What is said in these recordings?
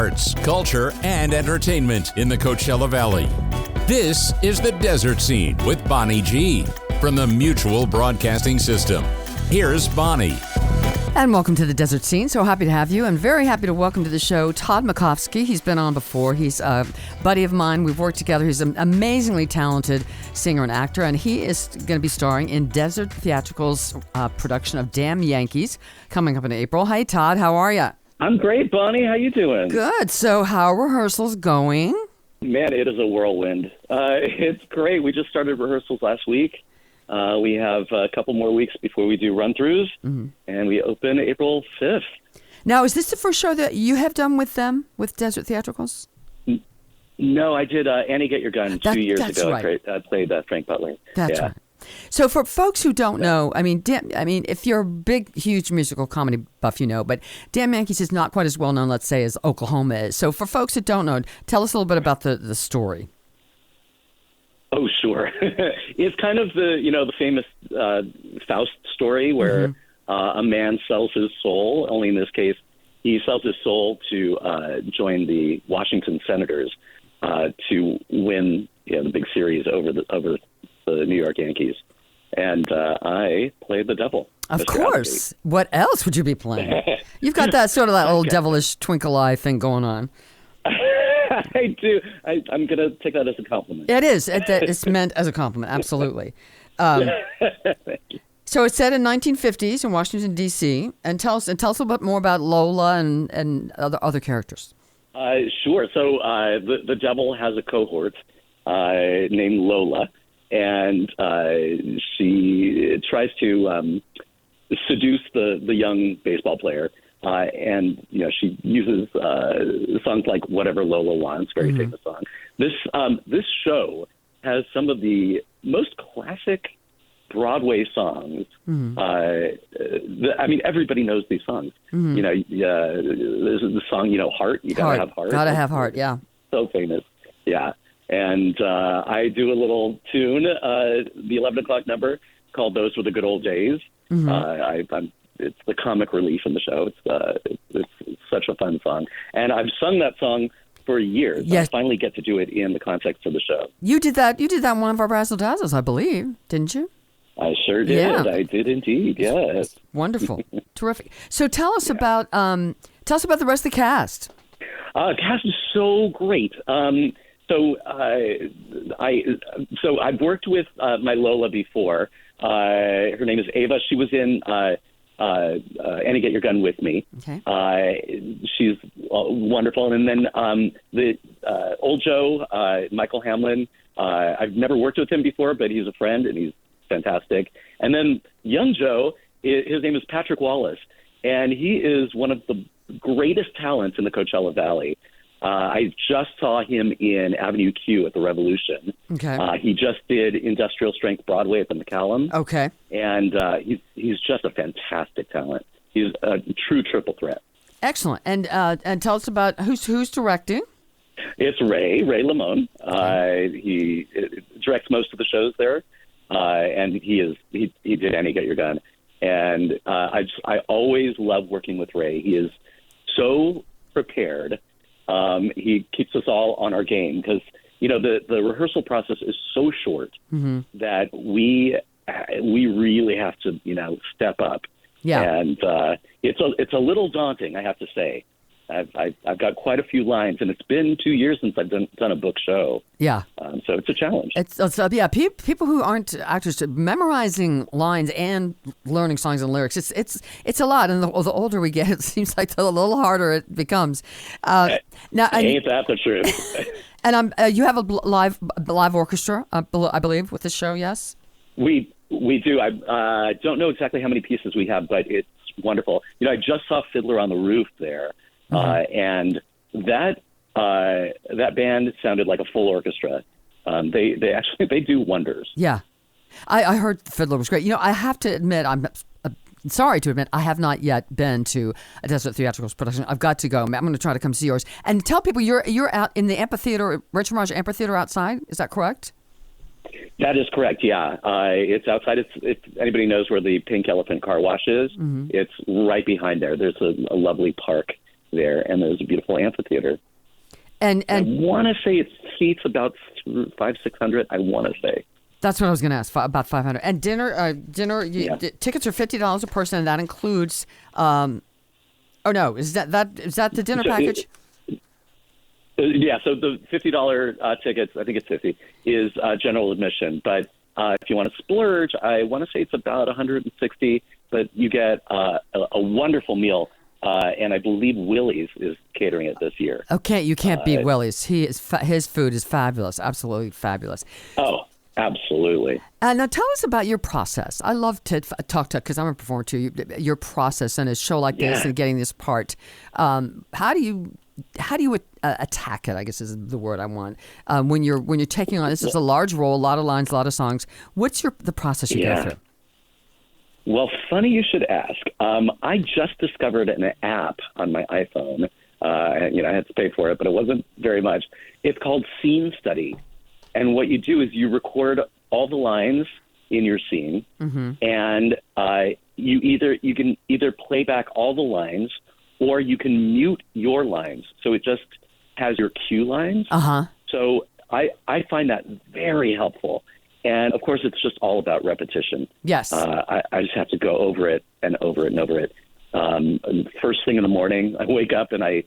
arts, culture, and entertainment in the Coachella Valley. This is The Desert Scene with Bonnie G. from the Mutual Broadcasting System. Here's Bonnie. And welcome to The Desert Scene. So happy to have you, and very happy to welcome to the show Tod Macofsky. He's been on before. He's a buddy of mine. We've worked together. He's an amazingly talented singer and actor, and he is going to be starring in Desert Theatricals' production of Damn Yankees coming up in April. Hey, Tod, how are you? I'm great, Bonnie. How you doing? Good. So how are rehearsals going? Man, it is a whirlwind. It's great. We just started rehearsals last week. We have a couple more weeks before we do run-throughs, and we open April 5th. Now, is this the first show that you have done with them, with Desert Theatricals? No, I did Annie Get Your Gun 2 years ago. Right. I played Frank Butler. That's right. So for folks who don't know, I mean, if you're a big, huge musical comedy buff, you know, but Damn Yankees is not quite as well known, let's say, as Oklahoma is. So for folks that don't know, tell us a little bit about the story. Oh, sure. It's kind of the famous Faust story where a man sells his soul. Only in this case, he sells his soul to join the Washington Senators to win the big series over the New York Yankees. And I played the devil. Of Mr. course. What else would you be playing? You've got that sort of that little devilish twinkle eye thing going on. I do. I'm going to take that as a compliment. It is. It's meant as a compliment. Absolutely. So it's set in 1950s in Washington, D.C. And tell us a little bit more about Lola and other characters. Sure. So the devil has a cohort named Lola, and she tries to seduce the young baseball player. And she uses songs like "Whatever Lola Wants," very famous song. This show has some of the most classic Broadway songs. Everybody knows these songs. There's the song, "Heart." You gotta have heart. Gotta have heart. Yeah. So famous. Yeah. And I do a little tune, the 11 o'clock number called "Those Were the Good Old Days." It's the comic relief in the show. It's such a fun song. And I've sung that song for years. Yes. I finally get to do it in the context of the show. You did that in one of our Razzle Dazzles, I believe, didn't you? I sure did. Yeah. I did indeed, yes. Wonderful. Terrific. So tell us about the rest of the cast. Cast is so great. I've worked with my Lola before. Her name is Ava. She was in Annie Get Your Gun with me. Okay. She's wonderful. And then the old Joe, Michael Hamlin, I've never worked with him before, but he's a friend and he's fantastic. And then young Joe, his name is Patrick Wallace, and he is one of the greatest talents in the Coachella Valley. I just saw him in Avenue Q at the Revolution. Okay. He just did Industrial Strength Broadway at the McCallum. Okay. And he's just a fantastic talent. He's a true triple threat. Excellent. And tell us about who's directing. It's Ray Lamone. He directs most of the shows there, and he did Annie Get Your Gun. And I always love working with Ray. He is so prepared. He keeps us all on our game because, the rehearsal process is so short that we really have to, step up. Yeah. And it's a little daunting, I have to say. I've got quite a few lines, and it's been 2 years since I've done a book show. Yeah. So it's a challenge. People who aren't actors, memorizing lines and learning songs and lyrics, it's a lot. And the older we get, it seems like the little harder it becomes. Ain't that the truth? And you have a live orchestra, I believe, with the show. Yes. We do. I don't know exactly how many pieces we have, but it's wonderful. I just saw Fiddler on the Roof there. And that band sounded like a full orchestra. They do wonders. Yeah, I heard Fiddler was great. I have to admit, I'm sorry to admit, I have not yet been to a Desert Theatricals production. I've got to go. I'm going to try to come see yours. And tell people you're out in the amphitheater, Richard Rogers Amphitheater outside. Is that correct? That is correct, yeah. It's outside. If anybody knows where the Pink Elephant Car Wash is, it's right behind there. There's a lovely park there, and there's a beautiful amphitheater. And I want to say it seats about 500-600. I want to say. That's what I was going to ask, about 500. And dinner, tickets are $50 a person, and that includes. Is that the dinner package? So the $50 tickets, I think it's 50, is general admission. But if you want to splurge, I want to say it's about 160. But you get a wonderful meal. And I believe Willie's is catering it this year. Okay, you can't beat Willie's. His food is fabulous, absolutely fabulous. Oh, absolutely. Now tell us about your process. I love to talk to, because I'm a performer too, your process in a show like this and getting this part. How do you attack it, I guess is the word I want. When you're taking on, this is a large role, a lot of lines, a lot of songs. What's the process you go through? Well, funny you should ask. I just discovered an app on my iPhone. I had to pay for it, but it wasn't very much. It's called Scene Study. And what you do is you record all the lines in your scene, and you can either play back all the lines, or you can mute your lines. So it just has your cue lines. So I find that very helpful. And, of course, it's just all about repetition. Yes. I just have to go over it and over it and over it. First thing in the morning, I wake up and I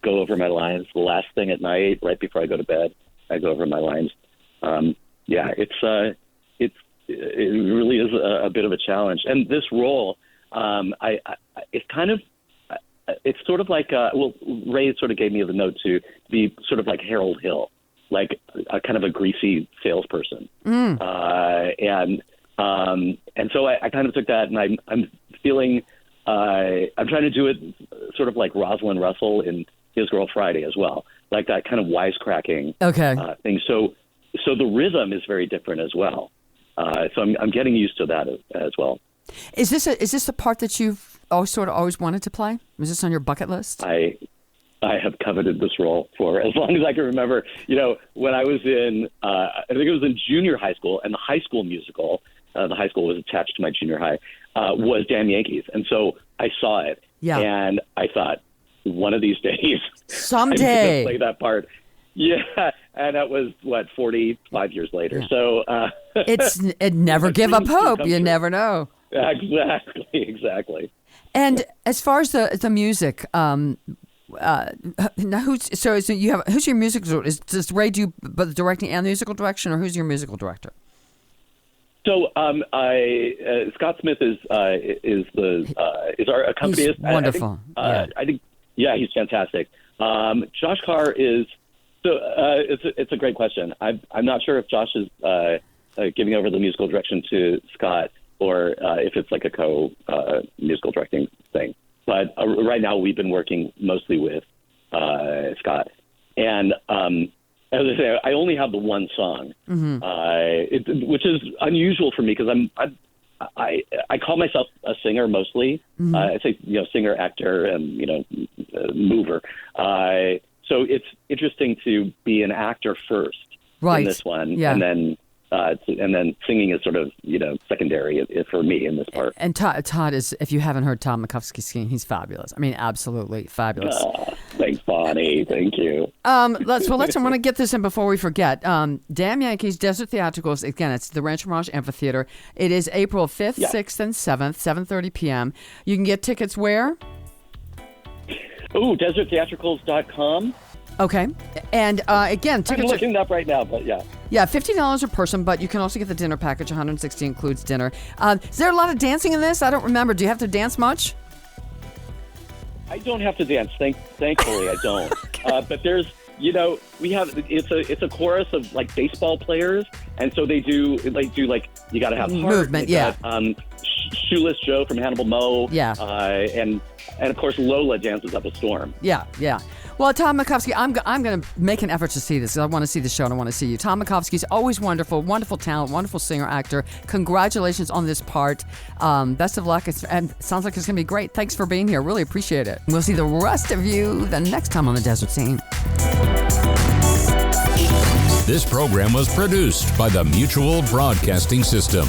go over my lines. The last thing at night, right before I go to bed, I go over my lines. It really is a bit of a challenge. And this role, it's sort of like, Ray sort of gave me the note to be sort of like Harold Hill. Like a kind of a greasy salesperson. And so I kind of took that, and I'm feeling, I'm trying to do it sort of like Rosalind Russell in His Girl Friday as well, like that kind of wisecracking thing. So the rhythm is very different as well. So I'm getting used to that as well. Is this a part that you've always wanted to play? Was this on your bucket list? I have coveted this role for as long as I can remember. When I was in, I think it was in junior high school, and the high school musical, the high school was attached to my junior high, was Damn Yankees. And so I saw it, and I thought, one of these days, someday, I'm going to play that part. Yeah, and that was, 45 years later. Yeah. So it never give up hope. You never know. Exactly. And as far as the music, now who's your musical? Does Ray do the directing and the musical direction, or who's your musical director? So Scott Smith is our accompanist. He's wonderful. I think he's fantastic. Josh Carr is it's a great question. I'm not sure if Josh is giving over the musical direction to Scott, or if it's like a musical directing thing. But right now we've been working mostly with Scott. And as I say, I only have the one song, which is unusual for me because I call myself a singer mostly. I say singer, actor, and mover. So it's interesting to be an actor first in this one, and then singing is sort of secondary for me in this part. And Tod is, if you haven't heard Tod Macofsky sing, he's fabulous. I mean, absolutely fabulous. Thanks, Bonnie. Thank you. I want to get this in before we forget. Damn Yankees, Desert Theatricals. Again, it's the Rancho Mirage Amphitheater. It is April 5th, 6th, and 7th, 7:30 p.m. You can get tickets where? DesertTheatricals.com. Okay. And again, tickets I'm looking it up right now, but yeah. Yeah, $50 a person, but you can also get the dinner package. 160 includes dinner. Is there a lot of dancing in this? I don't remember. Do you have to dance much? I don't have to dance. Thankfully, I don't. But there's, we have it's a chorus of like baseball players, and so they do you got to have movement. Yeah. Shoeless Joe from Hannibal Moe. Yeah. And of course Lola dances up a storm. Yeah. Well, Tod Macofsky, I'm going to make an effort to see this. I want to see the show and I want to see you. Tod Macofsky's always wonderful talent, wonderful singer, actor. Congratulations on this part. Best of luck. And sounds like it's going to be great. Thanks for being here. Really appreciate it. We'll see the rest of you the next time on The Desert Scene. This program was produced by the Mutual Broadcasting System.